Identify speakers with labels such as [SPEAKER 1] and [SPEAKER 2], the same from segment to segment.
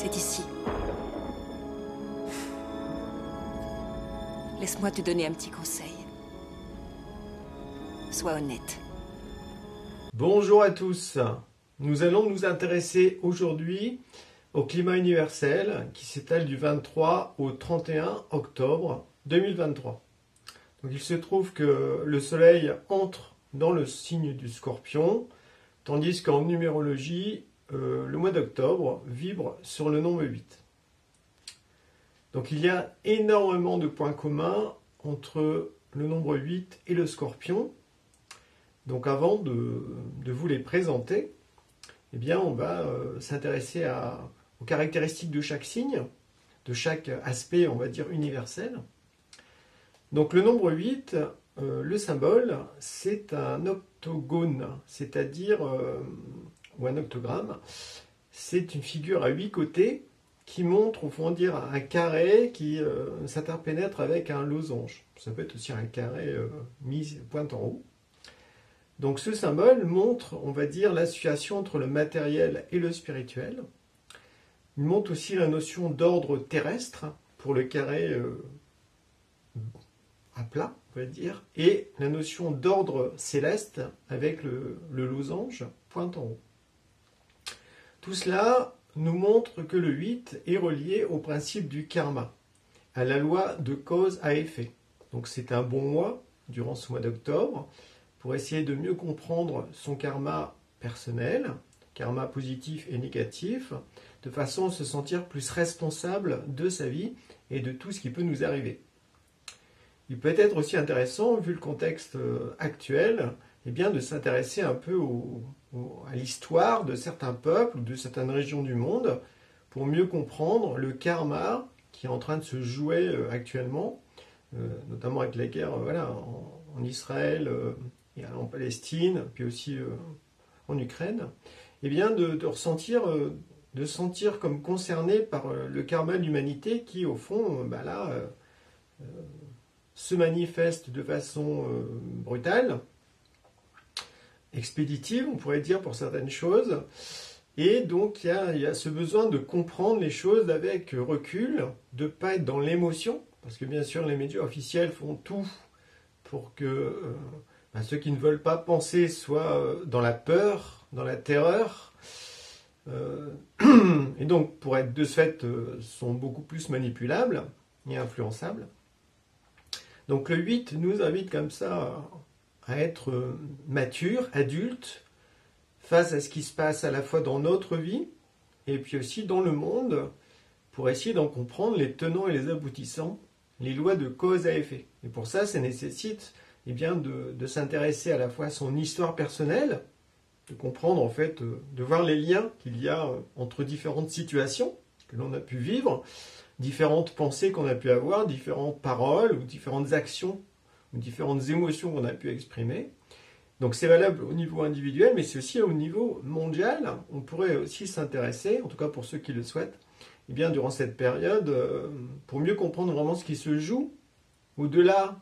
[SPEAKER 1] C'est ici. Laisse-moi te donner un petit conseil. Sois honnête.
[SPEAKER 2] Bonjour à tous. Nous allons nous intéresser aujourd'hui au climat universel qui s'étale du 23 au 31 octobre 2023. Donc il se trouve que le Soleil entre dans le signe du Scorpion, tandis qu'en numérologie, le mois d'octobre vibre sur le nombre 8. Donc il y a énormément de points communs entre le nombre 8 et le Scorpion. Donc avant de vous les présenter, eh bien on va s'intéresser aux caractéristiques de chaque signe, de chaque aspect, on va dire, universel. Donc le nombre 8, le symbole, c'est un octogone, c'est-à-dire, ou un octogramme, c'est une figure à 8 côtés qui montre, au fond, dire un carré qui s'interpénètre avec un losange. Ça peut être aussi un carré mis pointe en haut. Donc ce symbole montre, on va dire, l'association entre le matériel et le spirituel. Il montre aussi la notion d'ordre terrestre pour le carré à plat, on va dire, et la notion d'ordre céleste avec le losange pointe en haut. Tout cela nous montre que le 8 est relié au principe du karma, à la loi de cause à effet. Donc c'est un bon mois, durant ce mois d'octobre, pour essayer de mieux comprendre son karma personnel, karma positif et négatif, de façon à se sentir plus responsable de sa vie et de tout ce qui peut nous arriver. Il peut être aussi intéressant, vu le contexte actuel, eh bien, de s'intéresser un peu à l'histoire de certains peuples ou de certaines régions du monde pour mieux comprendre le karma qui est en train de se jouer actuellement, notamment avec la guerre en Israël, et en Palestine, puis aussi en Ukraine, eh bien de sentir comme concerné par le karma de l'humanité qui, au fond, se manifeste de façon brutale, expéditive, on pourrait dire, pour certaines choses. Et donc, il y a ce besoin de comprendre les choses avec recul, de ne pas être dans l'émotion, parce que bien sûr, les médias officiels font tout pour que ceux qui ne veulent pas penser soient dans la peur, dans la terreur, et donc, pour être de ce fait, sont beaucoup plus manipulables et influençables. Donc le 8 nous invite comme ça à être mature, adulte, face à ce qui se passe à la fois dans notre vie et puis aussi dans le monde, pour essayer d'en comprendre les tenants et les aboutissants, les lois de cause à effet. Et pour ça nécessite de s'intéresser à la fois à son histoire personnelle, de comprendre en fait, de voir les liens qu'il y a entre différentes situations que l'on a pu vivre, différentes pensées qu'on a pu avoir, différentes paroles ou différentes actions ou différentes émotions qu'on a pu exprimer. Donc c'est valable au niveau individuel, mais c'est aussi au niveau mondial. On pourrait aussi s'intéresser, en tout cas pour ceux qui le souhaitent, durant cette période, pour mieux comprendre vraiment ce qui se joue au-delà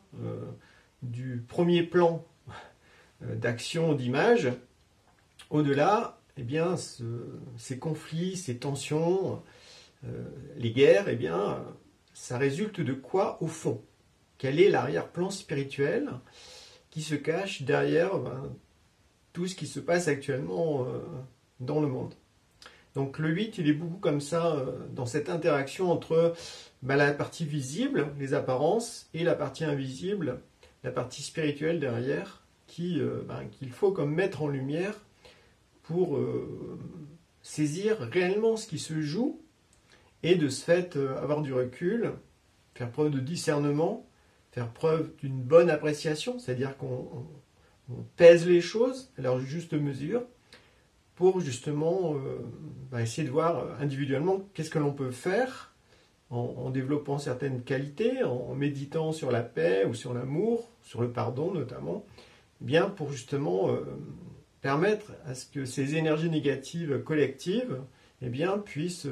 [SPEAKER 2] du premier plan d'action, d'image, au-delà, ces conflits, ces tensions, les guerres, ça résulte de quoi au fond? Quel est l'arrière-plan spirituel qui se cache derrière tout ce qui se passe actuellement dans le monde? Donc le 8, il est beaucoup comme ça, dans cette interaction entre la partie visible, les apparences, et la partie invisible, la partie spirituelle derrière, qu'il faut comme mettre en lumière pour saisir réellement ce qui se joue, et de ce fait avoir du recul, faire preuve de discernement, faire preuve d'une bonne appréciation, c'est-à-dire qu'on pèse les choses à leur juste mesure, pour justement essayer de voir individuellement qu'est-ce que l'on peut faire en développant certaines qualités, en méditant sur la paix ou sur l'amour, sur le pardon notamment, pour justement permettre à ce que ces énergies négatives collectives puissent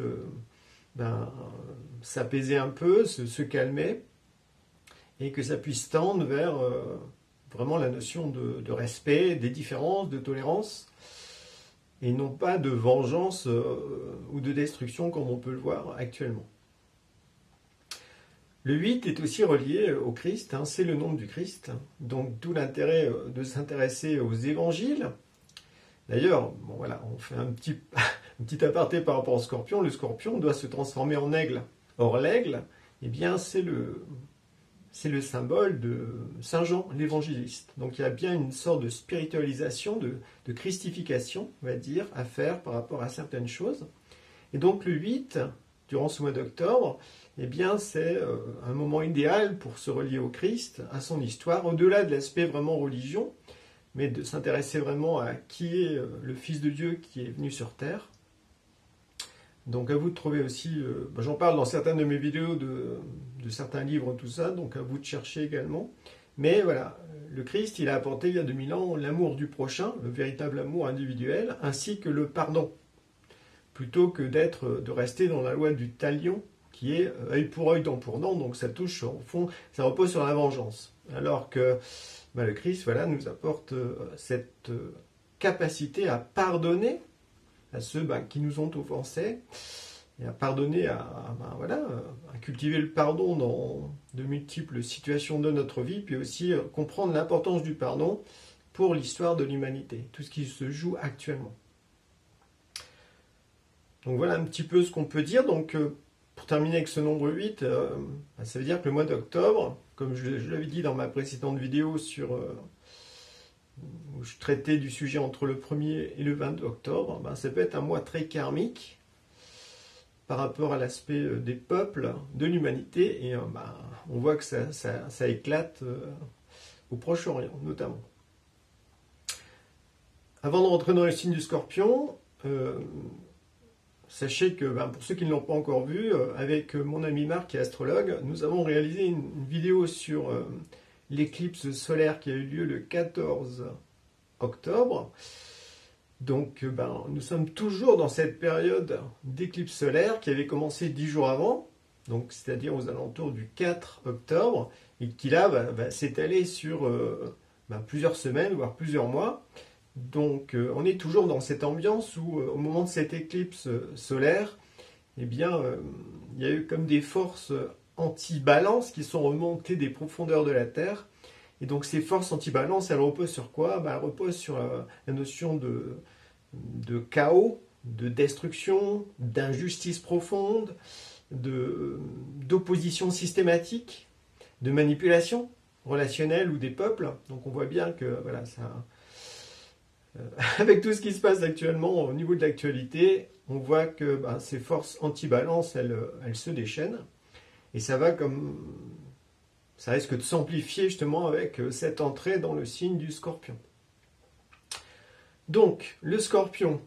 [SPEAKER 2] s'apaiser un peu, se calmer, et que ça puisse tendre vers vraiment la notion de respect, des différences, de tolérance, et non pas de vengeance ou de destruction comme on peut le voir actuellement. Le 8 est aussi relié au Christ, hein, c'est le nombre du Christ, donc d'où l'intérêt de s'intéresser aux évangiles. D'ailleurs, bon, voilà, on fait un petit aparté par rapport au scorpion. Le scorpion doit se transformer en aigle. Or l'aigle, eh bien, c'est le symbole de Saint Jean, l'évangéliste. Donc il y a bien une sorte de spiritualisation, de christification, on va dire, à faire par rapport à certaines choses. Et donc le 8, durant ce mois d'octobre, eh bien, c'est un moment idéal pour se relier au Christ, à son histoire, au-delà de l'aspect vraiment religion, mais de s'intéresser vraiment à qui est le Fils de Dieu qui est venu sur terre. Donc à vous de trouver aussi, j'en parle dans certaines de mes vidéos de certains livres, tout ça, donc à vous de chercher également. Mais voilà, le Christ, il a apporté il y a 2000 ans l'amour du prochain, le véritable amour individuel, ainsi que le pardon, plutôt que de rester dans la loi du talion, qui est œil pour œil, dent pour dent, donc ça touche, au fond, ça repose sur la vengeance. Alors que le Christ, voilà, nous apporte cette capacité à pardonner à ceux qui nous ont offensés, et à pardonner, à cultiver le pardon dans de multiples situations de notre vie, puis aussi comprendre l'importance du pardon pour l'histoire de l'humanité, tout ce qui se joue actuellement. Donc voilà un petit peu ce qu'on peut dire. Donc pour terminer avec ce nombre 8, ça veut dire que le mois d'octobre, comme je l'avais dit dans ma précédente vidéo où je traitais du sujet entre le 1er et le 22 octobre, ça peut être un mois très karmique par rapport à l'aspect des peuples, de l'humanité, et on voit que ça éclate au Proche-Orient notamment. Avant de rentrer dans le signe du Scorpion, sachez que pour ceux qui ne l'ont pas encore vu, avec mon ami Marc qui est astrologue, nous avons réalisé une vidéo sur l'éclipse solaire qui a eu lieu le 14 octobre. Donc nous sommes toujours dans cette période d'éclipse solaire qui avait commencé 10 jours avant, donc c'est-à-dire aux alentours du 4 octobre, et qui là va s'étaler sur plusieurs semaines, voire plusieurs mois. Donc on est toujours dans cette ambiance où au moment de cette éclipse solaire, eh bien il y a eu comme des forces anti-balance qui sont remontées des profondeurs de la Terre. Et donc ces forces anti-balance, elles reposent sur quoi? Elles reposent sur la notion de chaos, de destruction, d'injustice profonde, d'opposition systématique, de manipulation relationnelle ou des peuples. Donc on voit bien que voilà, ça, avec tout ce qui se passe actuellement au niveau de l'actualité, on voit que ces forces anti-balance, elles se déchaînent. Et ça risque de s'amplifier justement avec cette entrée dans le signe du Scorpion. Donc, le Scorpion,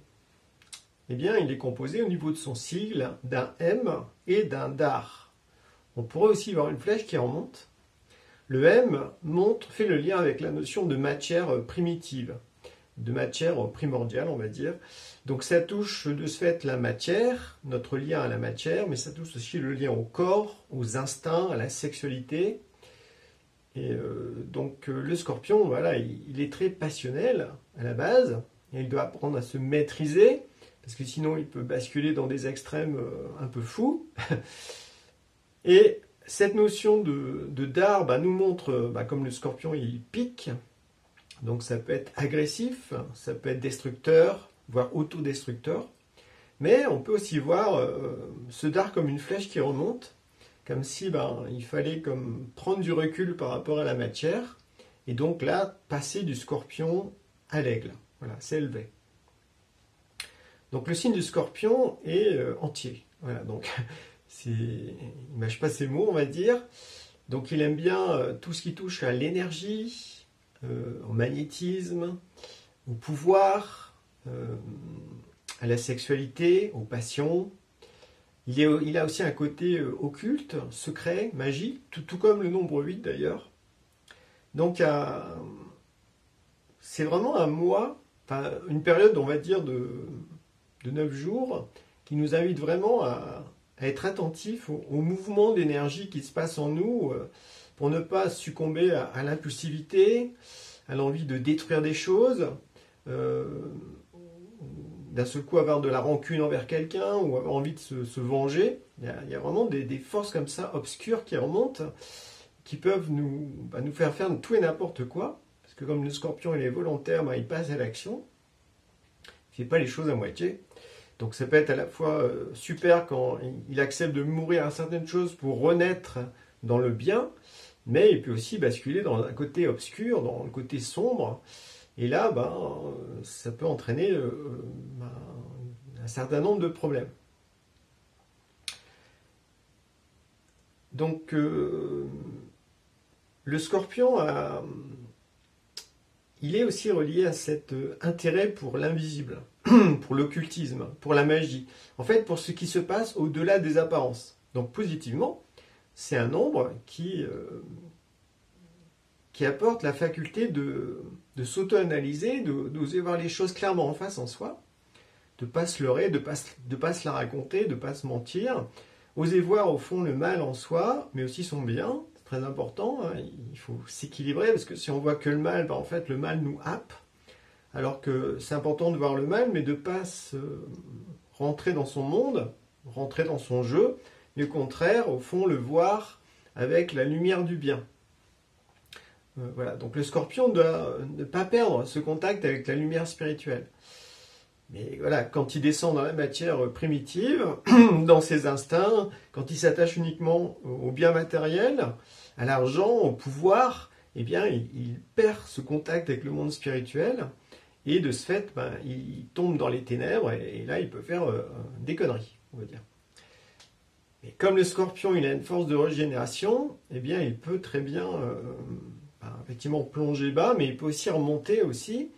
[SPEAKER 2] eh bien, il est composé au niveau de son sigle d'un M et d'un Dar. On pourrait aussi voir une flèche qui remonte. Le M fait le lien avec la notion de matière primitive, de matière primordiale, on va dire. Donc ça touche de ce fait la matière, notre lien à la matière, mais ça touche aussi le lien au corps, aux instincts, à la sexualité. Et donc le Scorpion, voilà, il est très passionnel à la base, et il doit apprendre à se maîtriser, parce que sinon il peut basculer dans des extrêmes un peu fous. Et cette notion de dard nous montre, comme le Scorpion il pique, donc ça peut être agressif, ça peut être destructeur, voire autodestructeur. Mais on peut aussi voir ce dard comme une flèche qui remonte, comme si il fallait prendre du recul par rapport à la matière, et donc là, passer du Scorpion à l'aigle. Voilà, s'élever. Donc le signe du Scorpion est entier. Voilà, donc il ne mâche pas ses mots, on va dire. Donc il aime bien tout ce qui touche à l'énergie, au magnétisme, au pouvoir, à la sexualité, aux passions. Il a aussi un côté occulte, secret, magie, tout comme le nombre 8 d'ailleurs. Donc c'est vraiment un mois, une période, on va dire, de 9 jours, qui nous invite vraiment à être attentifs au mouvement d'énergie qui se passe en nous, pour ne pas succomber à l'impulsivité, à l'envie de détruire des choses, d'un seul coup avoir de la rancune envers quelqu'un ou avoir envie de se venger. Il y a vraiment des forces comme ça, obscures, qui remontent, qui peuvent nous faire faire tout et n'importe quoi. Parce que comme le scorpion il est volontaire, il passe à l'action. Il ne fait pas les choses à moitié. Donc ça peut être à la fois super quand il accepte de mourir à certaines choses pour renaître dans le bien, mais il peut aussi basculer dans un côté obscur, dans le côté sombre. Et là, ça peut entraîner un certain nombre de problèmes. Donc, le scorpion, il est aussi relié à cet intérêt pour l'invisible, pour l'occultisme, pour la magie. En fait, pour ce qui se passe au-delà des apparences. Donc, positivement, c'est un nombre qui apporte la faculté de s'auto-analyser, d'oser voir les choses clairement en face en soi, de ne pas se leurrer, de ne pas se la raconter, de ne pas se mentir, oser voir au fond le mal en soi, mais aussi son bien, c'est très important, hein, il faut s'équilibrer, parce que si on voit que le mal, en fait le mal nous happe, alors que c'est important de voir le mal, mais de ne pas se rentrer dans son monde, rentrer dans son jeu, mais au contraire, au fond, le voir avec la lumière du bien. Voilà, donc le scorpion doit ne pas perdre ce contact avec la lumière spirituelle. Mais voilà, quand il descend dans la matière primitive, dans ses instincts, quand il s'attache uniquement au bien matériel, à l'argent, au pouvoir, eh bien, il perd ce contact avec le monde spirituel, et de ce fait, il tombe dans les ténèbres, et là, il peut faire des conneries, on va dire. Et comme le scorpion, il a une force de régénération, eh bien, il peut très bien, effectivement, plonger bas, mais il peut aussi remonter aussi.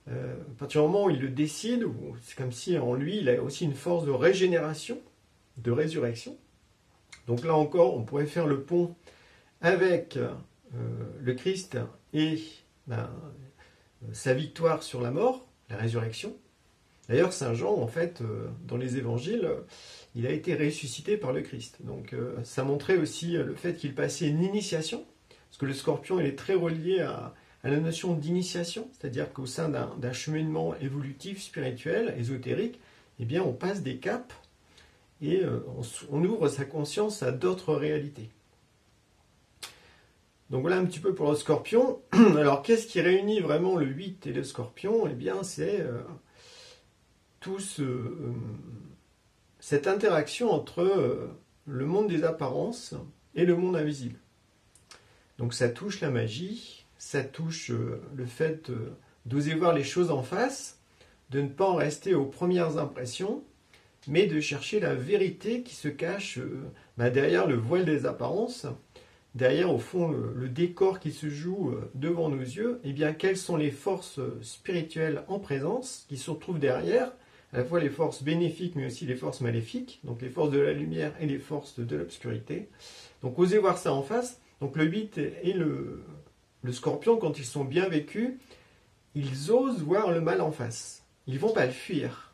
[SPEAKER 2] À partir du moment où il le décide, c'est comme si en lui, il a aussi une force de régénération, de résurrection. Donc là encore, on pourrait faire le pont avec le Christ et sa victoire sur la mort, la résurrection. D'ailleurs, Saint Jean, en fait, dans les évangiles, il a été ressuscité par le Christ. Donc ça montrait aussi le fait qu'il passait une initiation, parce que le scorpion, il est très relié à la notion d'initiation, c'est-à-dire qu'au sein d'un cheminement évolutif, spirituel, ésotérique, eh bien, on passe des caps et on ouvre sa conscience à d'autres réalités. Donc voilà un petit peu pour le scorpion. Alors, qu'est-ce qui réunit vraiment le 8 et le scorpion? Eh bien, c'est cette interaction entre le monde des apparences et le monde invisible. Donc ça touche la magie, ça touche le fait d'oser voir les choses en face, de ne pas en rester aux premières impressions, mais de chercher la vérité qui se cache derrière le voile des apparences, derrière au fond le décor qui se joue devant nos yeux. Eh bien, quelles sont les forces spirituelles en présence qui se retrouvent derrière, à la fois les forces bénéfiques mais aussi les forces maléfiques, donc les forces de la lumière et les forces de l'obscurité. Donc oser voir ça en face. Donc le 8 et le scorpion, quand ils sont bien vécus, ils osent voir le mal en face. Ils ne vont pas le fuir.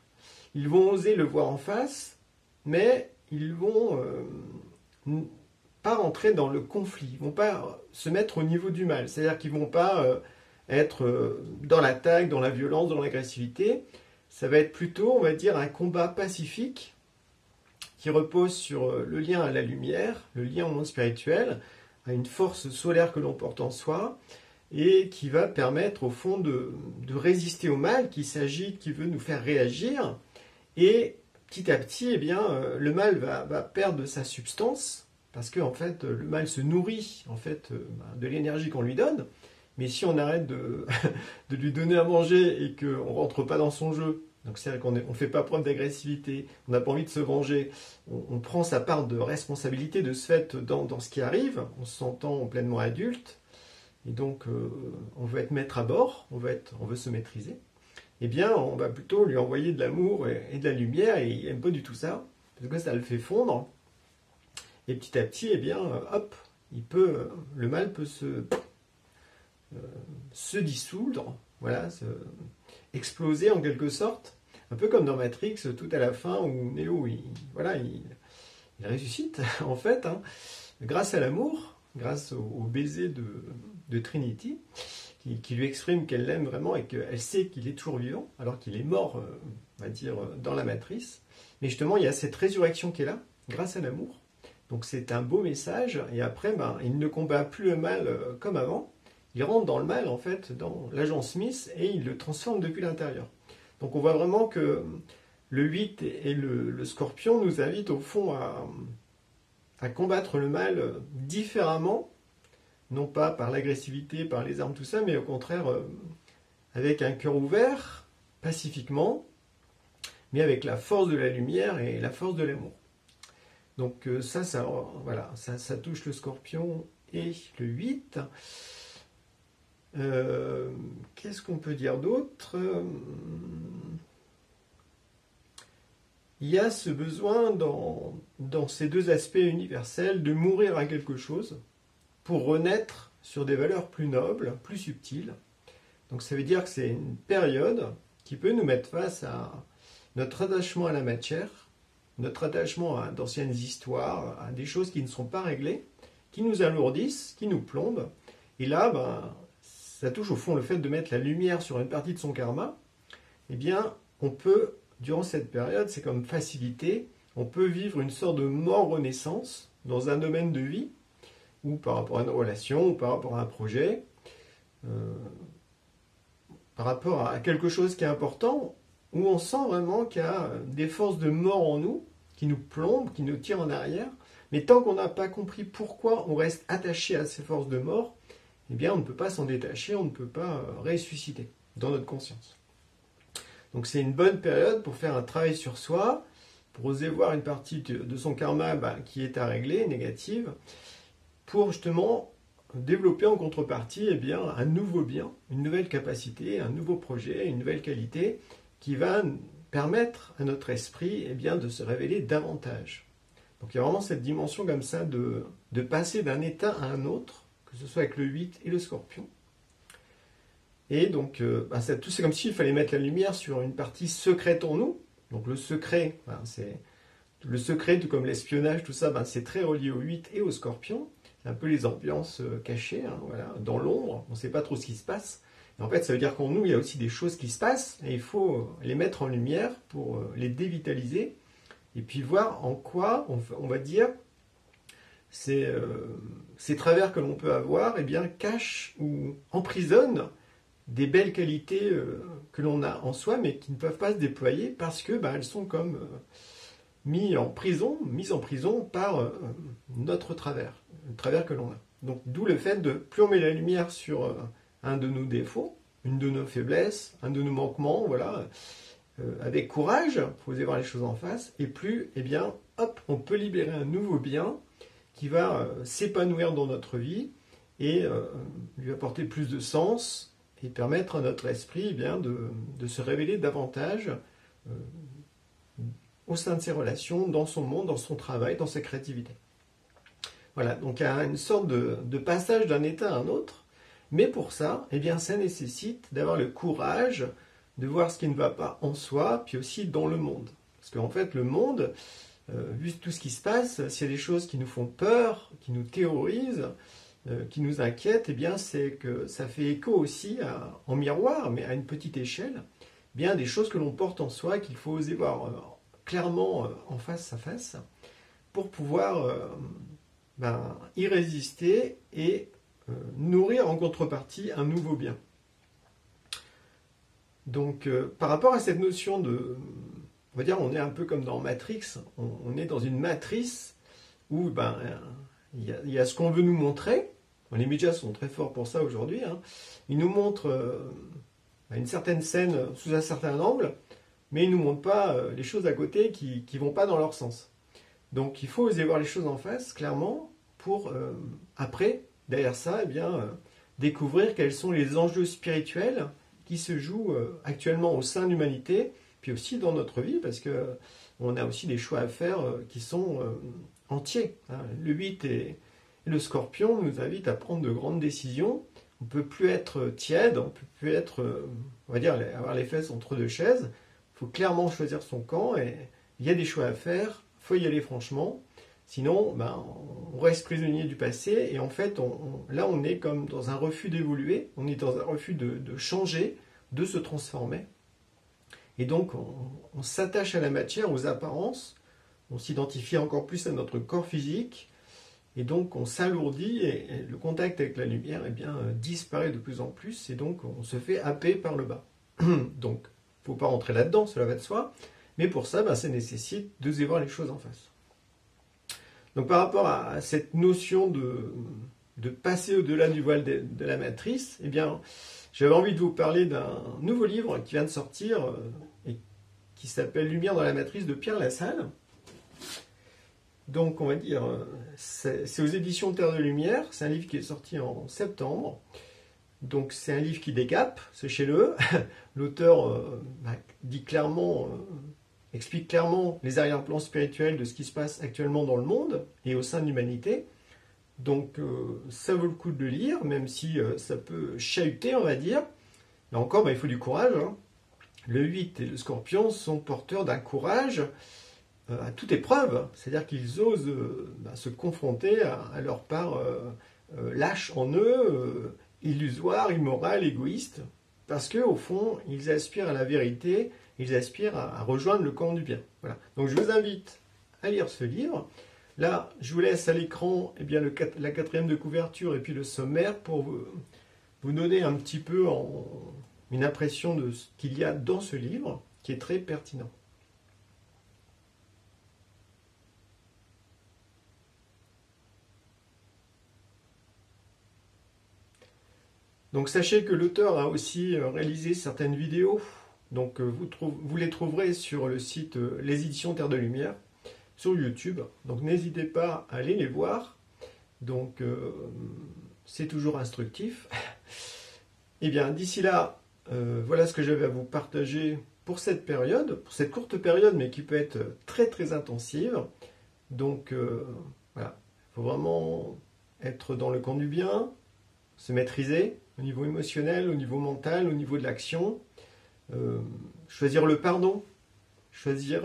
[SPEAKER 2] Ils vont oser le voir en face, mais ils vont pas rentrer dans le conflit. Ils ne vont pas se mettre au niveau du mal. C'est-à-dire qu'ils ne vont pas être dans l'attaque, dans la violence, dans l'agressivité. Ça va être plutôt, on va dire, un combat pacifique qui repose sur le lien à la lumière, le lien au monde spirituel, à une force solaire que l'on porte en soi, et qui va permettre au fond de résister au mal qui s'agite, qui veut nous faire réagir. Et petit à petit, eh bien, le mal va perdre de sa substance, parce que en fait, le mal se nourrit en fait, de l'énergie qu'on lui donne. Mais si on arrête de lui donner à manger et qu'on ne rentre pas dans son jeu, donc c'est-à-dire qu'on ne fait pas preuve d'agressivité, on n'a pas envie de se venger, on prend sa part de responsabilité de ce fait dans ce qui arrive, on se sentant pleinement adulte, et donc on veut être maître à bord, on veut se maîtriser, eh bien on va plutôt lui envoyer de l'amour et de la lumière, et il n'aime pas du tout ça, parce que ça le fait fondre, et petit à petit, eh bien, hop, le mal peut se dissoudre, voilà, exploser en quelque sorte, un peu comme dans Matrix, tout à la fin où Neo, il ressuscite en fait, hein, grâce à l'amour, grâce au baiser de Trinity, qui lui exprime qu'elle l'aime vraiment et qu'elle sait qu'il est toujours vivant, alors qu'il est mort, on va dire, dans la matrice. Mais justement, il y a cette résurrection qui est là, grâce à l'amour. Donc c'est un beau message, et après, il ne combat plus le mal comme avant. Il rentre dans le mal, en fait, dans l'agent Smith, et il le transforme depuis l'intérieur. Donc on voit vraiment que le 8 et le Scorpion nous invitent au fond à combattre le mal différemment, non pas par l'agressivité, par les armes, tout ça, mais au contraire avec un cœur ouvert, pacifiquement, mais avec la force de la lumière et la force de l'amour. Donc voilà, ça touche le Scorpion et le 8. Qu'est-ce qu'on peut dire d'autre? Il y a ce besoin dans ces deux aspects universels de mourir à quelque chose pour renaître sur des valeurs plus nobles, plus subtiles. Donc ça veut dire que c'est une période qui peut nous mettre face à notre attachement à la matière, notre attachement à d'anciennes histoires, à des choses qui ne sont pas réglées, qui nous alourdissent, qui nous plombent. Et là, ça touche au fond le fait de mettre la lumière sur une partie de son karma. Eh bien, on peut, durant cette période, c'est comme faciliter, on peut vivre une sorte de mort-renaissance dans un domaine de vie, ou par rapport à une relation, ou par rapport à un projet, par rapport à quelque chose qui est important, où on sent vraiment qu'il y a des forces de mort en nous, qui nous plombent, qui nous tirent en arrière, mais tant qu'on n'a pas compris pourquoi on reste attaché à ces forces de mort, eh bien on ne peut pas s'en détacher, on ne peut pas ressusciter dans notre conscience. Donc c'est une bonne période pour faire un travail sur soi, pour oser voir une partie de son karma qui est à régler, négative, pour justement développer en contrepartie un nouveau bien, une nouvelle capacité, un nouveau projet, une nouvelle qualité qui va permettre à notre esprit de se révéler davantage. Donc il y a vraiment cette dimension comme ça de passer d'un état à un autre, que ce soit avec le 8 et le Scorpion. Et donc c'est comme s'il fallait mettre la lumière sur une partie secrète en nous. Donc le secret, le secret, tout comme l'espionnage, tout ça, c'est très relié au 8 et au Scorpion. C'est un peu les ambiances cachées, dans l'ombre, on ne sait pas trop ce qui se passe. Et en fait, ça veut dire qu'en nous, il y a aussi des choses qui se passent, et il faut les mettre en lumière pour les dévitaliser, et puis voir en quoi, on va dire, ces travers que l'on peut avoir, cachent ou emprisonnent des belles qualités que l'on a en soi, mais qui ne peuvent pas se déployer parce que elles sont comme mises en prison par notre travers, le travers que l'on a. Donc d'où le fait de plus on met la lumière sur un de nos défauts, une de nos faiblesses, un de nos manquements, avec courage, il faut oser voir les choses en face, et plus, on peut libérer un nouveau bien qui va s'épanouir dans notre vie et lui apporter plus de sens et permettre à notre esprit de se révéler davantage au sein de ses relations, dans son monde, dans son travail, dans sa créativité. Voilà, donc il y a une sorte de passage d'un état à un autre, mais pour ça, ça nécessite d'avoir le courage de voir ce qui ne va pas en soi, puis aussi dans le monde. Parce qu'en fait, le monde, vu tout ce qui se passe, s'il y a des choses qui nous font peur, qui nous terrorisent, qui nous inquiètent, c'est que ça fait écho aussi en miroir, mais à une petite échelle, des choses que l'on porte en soi, qu'il faut oser voir clairement en face à face, pour pouvoir y résister et nourrir en contrepartie un nouveau bien. Donc par rapport à cette notion de, on va dire, on est un peu comme dans Matrix, on est dans une matrice où il y a ce qu'on veut nous montrer. Les médias sont très forts pour ça aujourd'hui. Ils nous montrent une certaine scène sous un certain angle, mais ils ne nous montrent pas les choses à côté qui ne vont pas dans leur sens. Donc il faut oser voir les choses en face, clairement, pour après, derrière ça, découvrir quels sont les enjeux spirituels qui se jouent actuellement au sein de l'humanité, puis aussi dans notre vie, parce qu'on a aussi des choix à faire qui sont entiers. Le 8 et le Scorpion nous invitent à prendre de grandes décisions. On ne peut plus être tiède, on ne peut plus être, on va dire, avoir les fesses entre deux chaises. Il faut clairement choisir son camp, et il y a des choix à faire, il faut y aller franchement. Sinon, ben, on reste prisonnier du passé et en fait, là, on est comme dans un refus d'évoluer, on est dans un refus de changer, de se transformer. Et donc, on s'attache à la matière, aux apparences, on s'identifie encore plus à notre corps physique, et donc on s'alourdit, et le contact avec la lumière eh bien, disparaît de plus en plus, et donc on se fait happer par le bas. Donc, il ne faut pas rentrer là-dedans, cela va de soi, mais pour ça, ben, ça nécessite d'oser voir les choses en face. Donc par rapport à cette notion de passer au-delà du voile de la matrice, eh bien, j'avais envie de vous parler d'un nouveau livre qui vient de sortir et qui s'appelle Lumière dans la matrice de Pierre Lassalle. Donc on va dire, c'est aux éditions Terre de Lumière, c'est un livre qui est sorti en septembre. Donc c'est un livre qui décape, sachez-le. L'auteur dit clairement, explique clairement les arrière-plans spirituels de ce qui se passe actuellement dans le monde et au sein de l'humanité. Donc ça vaut le coup de le lire, même si ça peut chahuter, on va dire. Là encore, il faut du courage. Hein. Le 8 et le Scorpion sont porteurs d'un courage à toute épreuve. C'est-à-dire qu'ils osent se confronter à leur part lâche en eux, illusoire, immorale, égoïste. Parce qu'au fond, ils aspirent à la vérité, ils aspirent à rejoindre le camp du bien. Voilà. Donc je vous invite à lire ce livre. Là, je vous laisse à l'écran eh bien, la 4e de couverture et puis le sommaire pour vous donner un petit peu une impression de ce qu'il y a dans ce livre qui est très pertinent. Donc sachez que l'auteur a aussi réalisé certaines vidéos, donc vous les trouverez sur le site Les Éditions Terre de Lumière, sur YouTube, donc n'hésitez pas à aller les voir, donc c'est toujours instructif. Et bien d'ici là, voilà ce que j'avais à vous partager pour cette période, pour cette courte période, mais qui peut être très très intensive. Donc voilà, il faut vraiment être dans le camp du bien, se maîtriser au niveau émotionnel, au niveau mental, au niveau de l'action, choisir le pardon, choisir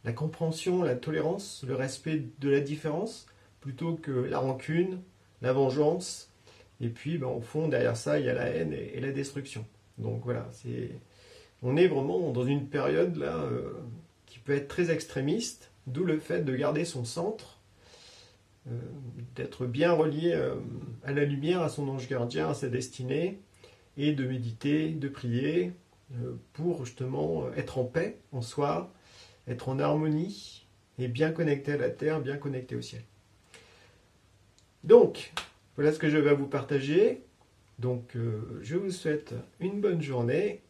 [SPEAKER 2] la compréhension, la tolérance, le respect de la différence, plutôt que la rancune, la vengeance, et puis au fond derrière ça il y a la haine et la destruction. Donc voilà, on est vraiment dans une période là qui peut être très extrémiste, d'où le fait de garder son centre, d'être bien relié à la lumière, à son ange gardien, à sa destinée, et de méditer, de prier, pour justement être en paix en soi, être en harmonie, et bien connecté à la terre, bien connecté au ciel. Donc, voilà ce que je vais vous partager. Donc, je vous souhaite une bonne journée,